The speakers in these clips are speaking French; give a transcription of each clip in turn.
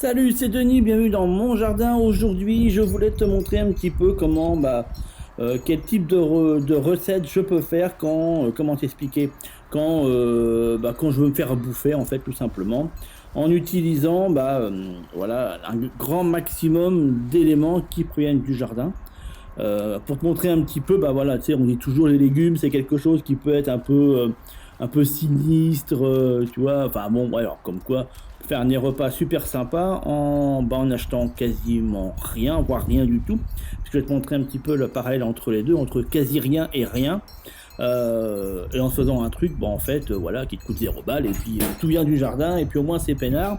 Salut, c'est Denis, bienvenue dans mon jardin. Aujourd'hui, je voulais te montrer un petit peu quel type de recette je peux faire comment t'expliquer, quand je veux me faire bouffer, en fait, tout simplement, en utilisant, voilà, un grand maximum d'éléments qui proviennent du jardin. Pour te montrer un petit peu, bah voilà, tu sais, on dit toujours les légumes, c'est quelque chose qui peut être un peu sinistre, tu vois. Enfin bon, ouais, alors comme quoi, faire des repas super sympas en achetant quasiment rien, voire rien du tout. Parce que je vais te montrer un petit peu le parallèle entre les deux, entre quasi rien et rien. Et en se faisant un truc, bon, en fait, voilà, qui te coûte 0 balles, et puis tout vient du jardin, et puis au moins c'est peinard.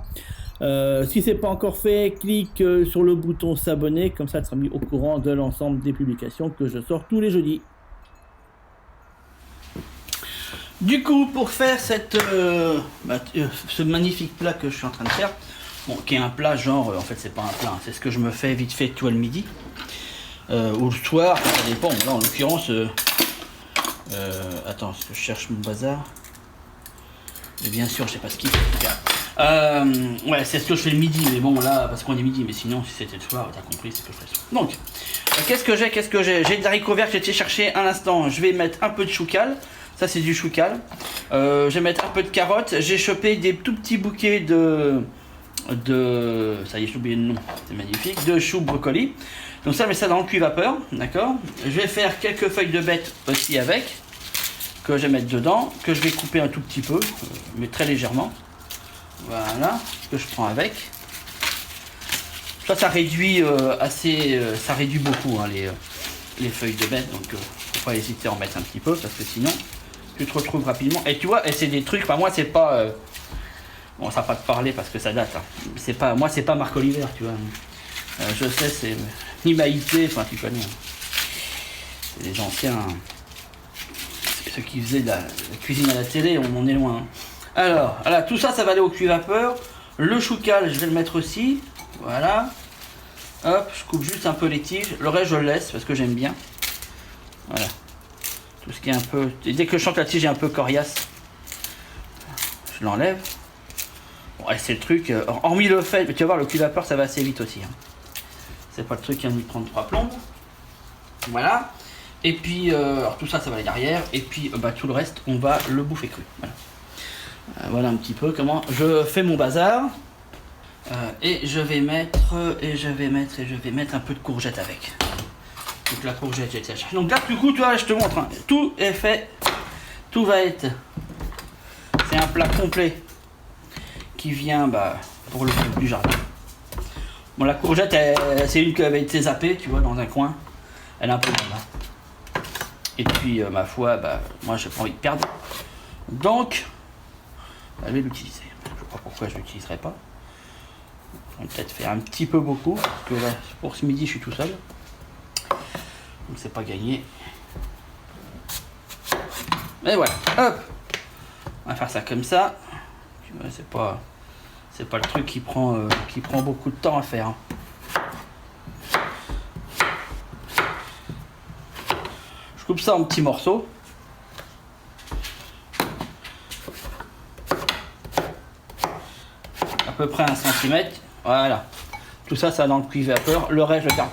Si c'est pas encore fait, clique sur le bouton s'abonner, comme ça tu seras mis au courant de l'ensemble des publications que je sors tous les jeudis. Du coup, pour faire ce magnifique plat que je suis en train de faire, bon, qui est un plat genre, en fait c'est pas un plat, hein, c'est ce que je me fais vite fait, tu vois, le midi, ou le soir, ça dépend. Là en l'occurrence, attends, parce que je cherche mon bazar, mais bien sûr je sais pas ce qu'il faut. Ouais, c'est ce que je fais le midi, mais bon là, parce qu'on est midi, mais sinon si c'était le soir, t'as compris, c'est ce que je fais le soir. Donc, qu'est-ce que j'ai? J'ai des haricots verts que j'ai été chercher un instant. Je vais mettre un peu de choucal, ça c'est du choucal. Je vais mettre un peu de carottes. J'ai chopé des tout petits bouquets ça y est, j'ai oublié le nom, c'est magnifique, de choux brocoli. Donc ça, je mets ça dans le cuit-vapeur, d'accord. Je vais faire quelques feuilles de bête aussi avec, que je vais mettre dedans, que je vais couper un tout petit peu, mais très légèrement. Voilà, ce que je prends avec. Ça réduit ça réduit beaucoup, hein, les feuilles de bête, donc faut pas hésiter à en mettre un petit peu, parce que sinon tu te retrouves rapidement. Et tu vois, et c'est des trucs, enfin moi c'est pas, bon ça va pas te parler parce que ça date, hein. Moi c'est pas Marc Oliver, tu vois. Je sais, c'est ni Maïté, enfin tu connais. Hein. C'est les anciens, ceux qui faisaient de la cuisine à la télé, on en est loin. Hein. Alors, voilà, tout ça, ça va aller au cuit-vapeur. Le choucal, je vais le mettre aussi. Voilà. Hop, je coupe juste un peu les tiges. Le reste, je le laisse parce que j'aime bien. Voilà. Tout ce qui est un peu... Et dès que je sens que la tige est un peu coriace, je l'enlève. Bon, et c'est le truc... hormis le fait... Tu vas voir, le cuit-vapeur, ça va assez vite aussi. Hein. C'est pas le truc qui va nous prendre 3 plombes. Voilà. Et puis, alors tout ça, ça va aller derrière. Et puis, tout le reste, on va le bouffer cru. Voilà. Voilà un petit peu comment je fais mon bazar. Et je vais mettre un peu de courgette avec. Donc la courgette, j'ai été chercher. Donc là, du coup, tu vois, je te montre. Hein, tout est fait. Tout va être. C'est un plat complet qui vient pour le coup du jardin. Bon, la courgette, c'est une qui avait été zappée, tu vois, dans un coin. Elle est un peu bonne. Hein. Et puis, ma foi, moi, j'ai pas envie de perdre. Donc, je vais l'utiliser. Je ne sais pas pourquoi je ne l'utiliserai pas. On va peut-être faire un petit peu beaucoup, parce que là, pour ce midi, je suis tout seul. Donc c'est pas gagné. Mais voilà, hop. On va faire ça comme ça. C'est pas le truc qui prend beaucoup de temps à faire. Hein. Je coupe ça en petits morceaux. À peu près 1 cm. Voilà. Tout ça, ça va dans le cuit-vapeur. Le reste, je garde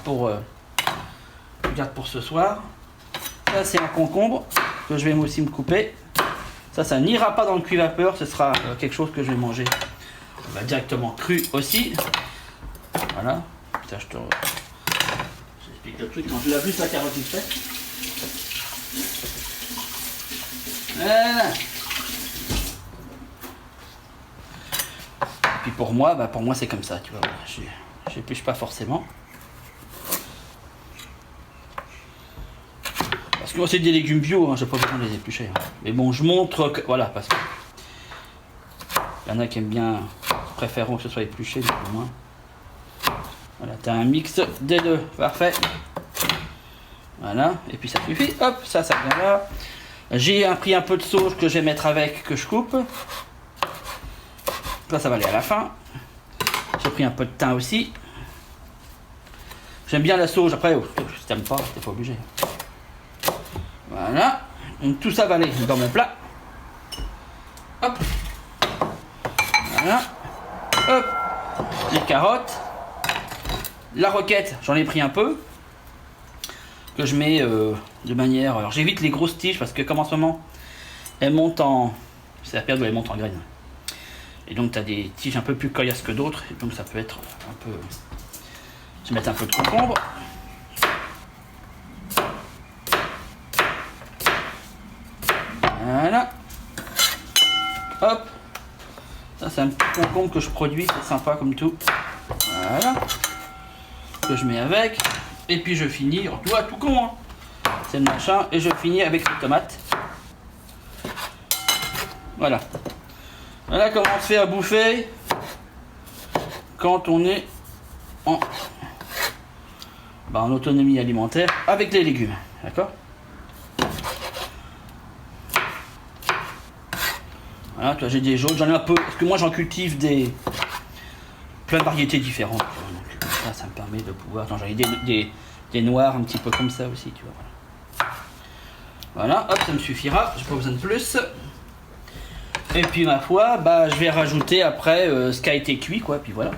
pour ce soir. Ça, c'est un concombre que je vais aussi me couper. Ça n'ira pas dans le cuit-vapeur. Ce sera quelque chose que je vais manger directement cru aussi. Voilà. Ça, j'explique le truc quand je lave juste la carotte vite fait. Voilà. Puis pour moi, c'est comme ça, tu vois. J'épluche pas forcément. Parce que moi c'est des légumes bio, hein, j'ai pas besoin de les éplucher. Hein. Mais bon, je montre que. Voilà, parce que. Il y en a qui aiment bien, préféreront que ce soit épluché, mais pour moi. Voilà, t'as un mix des deux, parfait. Voilà, et puis ça suffit. Hop, ça vient là. J'ai pris un peu de sauge que je vais mettre avec, que je coupe. Ça va aller à la fin. J'ai pris un peu de thym aussi. J'aime bien la sauge. Après, si t'aimes pas, t'es pas obligé. Voilà. Donc tout ça va aller dans mon plat. Hop. Voilà. Hop. les carottes, la roquette, j'en ai pris un peu, que je mets de manière... Alors j'évite les grosses tiges parce que comme en ce moment, elles montent en... C'est la période où elles montent en graines. Et donc tu as des tiges un peu plus coriaces que d'autres, et donc ça peut être un peu... Je vais mettre un peu de concombre. Voilà. Hop. Ça c'est un petit concombre que je produis, c'est sympa comme tout. Voilà. Que je mets avec. Et puis je finis, tu vois, tout con, hein. C'est le machin. Et je finis avec les tomates. Voilà. Voilà comment on se fait à bouffer quand on est en autonomie alimentaire avec les légumes. D'accord? Voilà, toi j'ai des jaunes, j'en ai un peu, parce que moi j'en cultive plein de variétés différentes. Donc ça me permet de pouvoir. J'en ai des noirs un petit peu comme ça aussi, tu vois. Voilà, hop, ça me suffira, j'ai pas besoin de plus. Et puis ma foi, je vais rajouter après ce qui a été cuit, quoi. Puis voilà.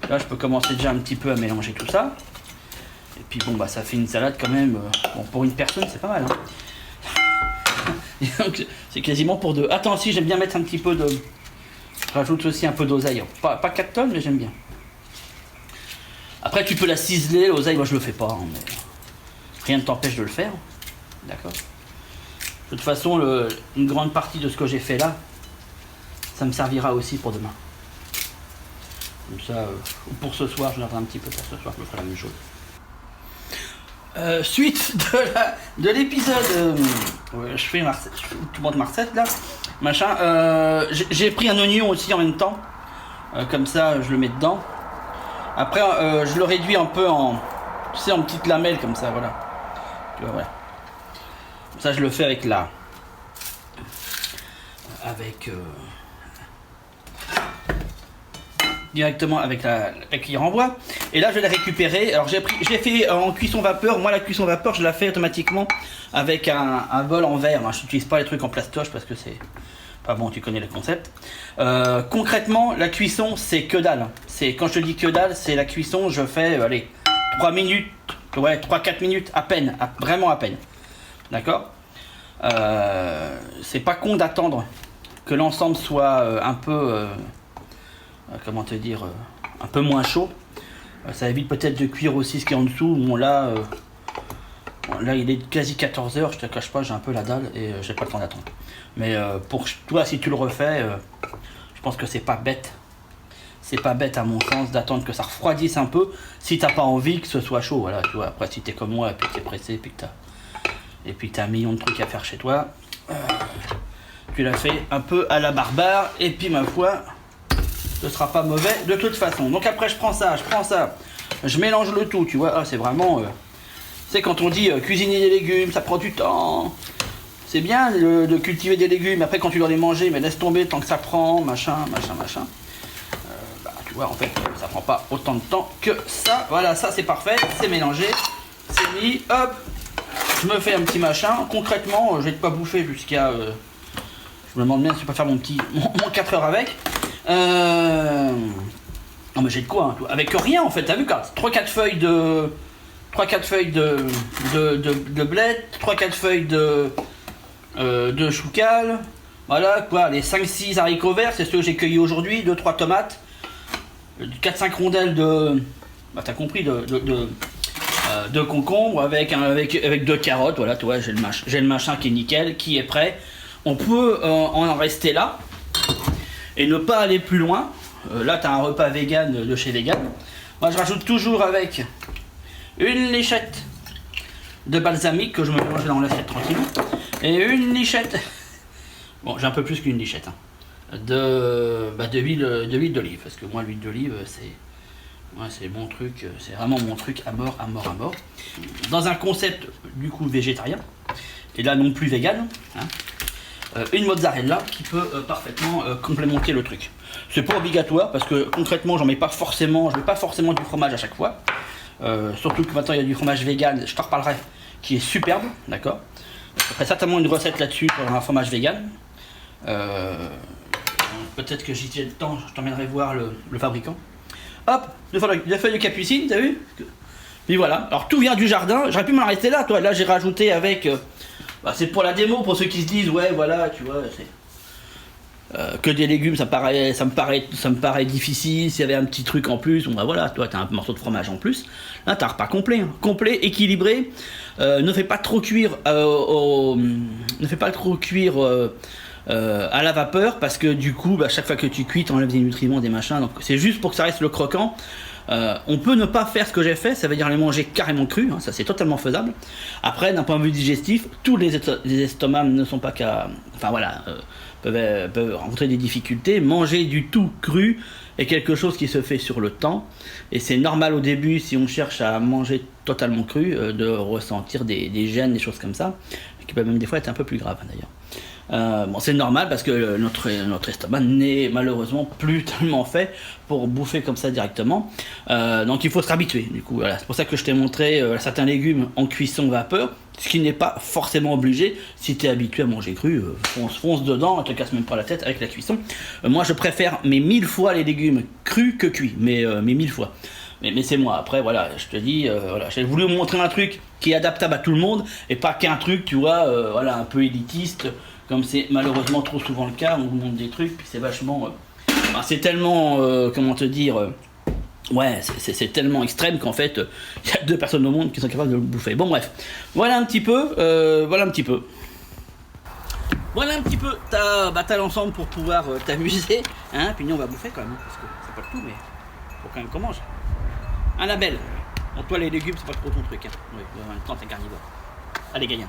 Là, je peux commencer déjà un petit peu à mélanger tout ça. Et puis bon, ça fait une salade quand même. Bon, pour une personne, c'est pas mal. Hein. C'est quasiment pour deux. Attends, si j'aime bien mettre un petit peu de. Je rajoute aussi un peu d'oseille. Pas 4 tonnes, mais j'aime bien. Après, tu peux la ciseler, l'oseille. Moi, je le fais pas. Hein, mais rien ne t'empêche de le faire. D'accord. De toute façon, une grande partie de ce que j'ai fait là, ça me servira aussi pour demain. Comme ça, ou pour ce soir, je regarderai un petit peu pour ce soir, je ferai la même chose. Suite de l'épisode, je fais tout le monde Marcette là, machin. J'ai pris un oignon aussi en même temps, comme ça, je le mets dedans. Après, je le réduis un peu en petites lamelles comme ça, voilà. Tu vois, voilà. Ça, je le fais avec directement avec la cuillère en bois. Et là je vais la récupérer. Alors j'ai fait en cuisson vapeur. Moi la cuisson vapeur je la fais automatiquement avec un bol en verre. Je n'utilise pas les trucs en plastoche parce que c'est pas bon, tu connais le concept. Concrètement la cuisson c'est que dalle. Quand je te dis que dalle, c'est la cuisson, je fais 3 minutes, 3-4 minutes à peine, vraiment à peine. D'accord. C'est pas con d'attendre que l'ensemble soit un peu comment te dire, un peu moins chaud. Ça évite peut-être de cuire aussi ce qui est en dessous. Bon là il est quasi 14h, je te cache pas, j'ai un peu la dalle et j'ai pas le temps d'attendre. Mais pour toi, si tu le refais, je pense que c'est pas bête. C'est pas bête à mon sens d'attendre que ça refroidisse un peu si t'as pas envie que ce soit chaud. Voilà, tu vois. Après si t'es comme moi et puis que t'es pressé et puis t'as un million de trucs à faire chez toi, tu l'as fait un peu à la barbare et puis ma foi, ce sera pas mauvais de toute façon. Donc après je prends ça, je mélange le tout, tu vois. C'est vraiment c'est quand on dit cuisiner des légumes, ça prend du temps. C'est bien de cultiver des légumes, après quand tu dois les manger, mais laisse tomber tant que ça prend, machin. Tu vois, en fait, ça prend pas autant de temps que ça. Voilà, ça c'est parfait, c'est mélangé, c'est mis, hop, je me fais un petit machin. Concrètement, je vais pas bouffer jusqu'à... je me demande bien si je peux pas faire mon 4 heures avec. Non mais j'ai de quoi, hein. Avec rien en fait, t'as vu quoi, 3-4 feuilles de... 3-4 feuilles de bled, 3-4 feuilles de choucal, voilà quoi, les 5-6 haricots verts, c'est ceux que j'ai cueillis aujourd'hui, 2-3 tomates, 4-5 rondelles de, t'as compris, de concombre avec 2 carottes, voilà, tu vois, j'ai le machin qui est nickel, qui est prêt. On peut en rester là et ne pas aller plus loin. Là t'as un repas vegan de chez Vegan. Moi je rajoute toujours avec une lichette de balsamique que je me mélange dans l'assiette tranquillement, et une lichette, bon j'ai un peu plus qu'une lichette, hein, d'huile d'olive, parce que moi l'huile d'olive c'est mon truc, c'est vraiment mon truc à mort, dans un concept du coup végétarien, et là non plus vegan, hein, une mozzarella qui peut parfaitement complémenter le truc. C'est pas obligatoire parce que concrètement je mets pas forcément du fromage à chaque fois. Surtout que maintenant il y a du fromage vegan, je t'en reparlerai, qui est superbe, d'accord. Je ferai certainement une recette là-dessus pour un fromage vegan. Peut-être que j'y ai le temps, je t'emmènerai voir le fabricant. hop, deux feuilles de capucine, t'as vu? Puis voilà, alors tout vient du jardin, j'aurais pu m'en arrêter là, toi, là j'ai rajouté avec, c'est pour la démo, pour ceux qui se disent, ouais voilà, tu vois, c'est... que des légumes, ça me paraît difficile. S'il y avait un petit truc en plus, bon bah voilà, toi t'as un morceau de fromage en plus. Là t'as un repas complet, hein. Complet, équilibré. Ne fais pas trop cuire, ne fais pas trop cuire à la vapeur parce que du coup, bah, chaque fois que tu cuis, t'enlèves des nutriments, des machins. Donc c'est juste pour que ça reste le croquant. On peut ne pas faire ce que j'ai fait, ça veut dire les manger carrément crus, hein, ça c'est totalement faisable. Après, d'un point de vue digestif, tous les estomacs ne sont pas qu'à... Enfin voilà, peuvent rencontrer des difficultés. Manger du tout cru est quelque chose qui se fait sur le temps. Et c'est normal au début, si on cherche à manger totalement cru, de ressentir des gènes, des choses comme ça, qui peuvent même des fois être un peu plus graves d'ailleurs. Bon, c'est normal parce que notre estomac n'est malheureusement plus tellement fait pour bouffer comme ça directement. Donc il faut se réhabituer. Du coup, voilà. C'est pour ça que je t'ai montré certains légumes en cuisson vapeur, ce qui n'est pas forcément obligé. Si tu es habitué à manger cru, fonce dedans, ne te casse même pas la tête avec la cuisson. Moi je préfère mais 1000 fois les légumes crus que cuits, mais 1000 fois. Mais c'est moi, après voilà, je te dis, voilà, j'ai voulu vous montrer un truc qui est adaptable à tout le monde et pas qu'un truc, tu vois, voilà, un peu élitiste, comme c'est malheureusement trop souvent le cas. On vous montre des trucs, puis c'est vachement, c'est tellement, comment te dire, ouais, c'est tellement extrême qu'en fait, il y a 2 personnes au monde qui sont capables de le bouffer. Bon bref, voilà un petit peu, voilà un petit peu. Voilà un petit peu, t'as l'ensemble pour pouvoir t'amuser, hein, puis nous on va bouffer quand même, parce que c'est pas le tout, mais faut quand même qu'on mange. Un label. Bon, toi les légumes c'est pas trop ton truc, hein. Oui, en même temps t'es carnivore. Allez, gagnant.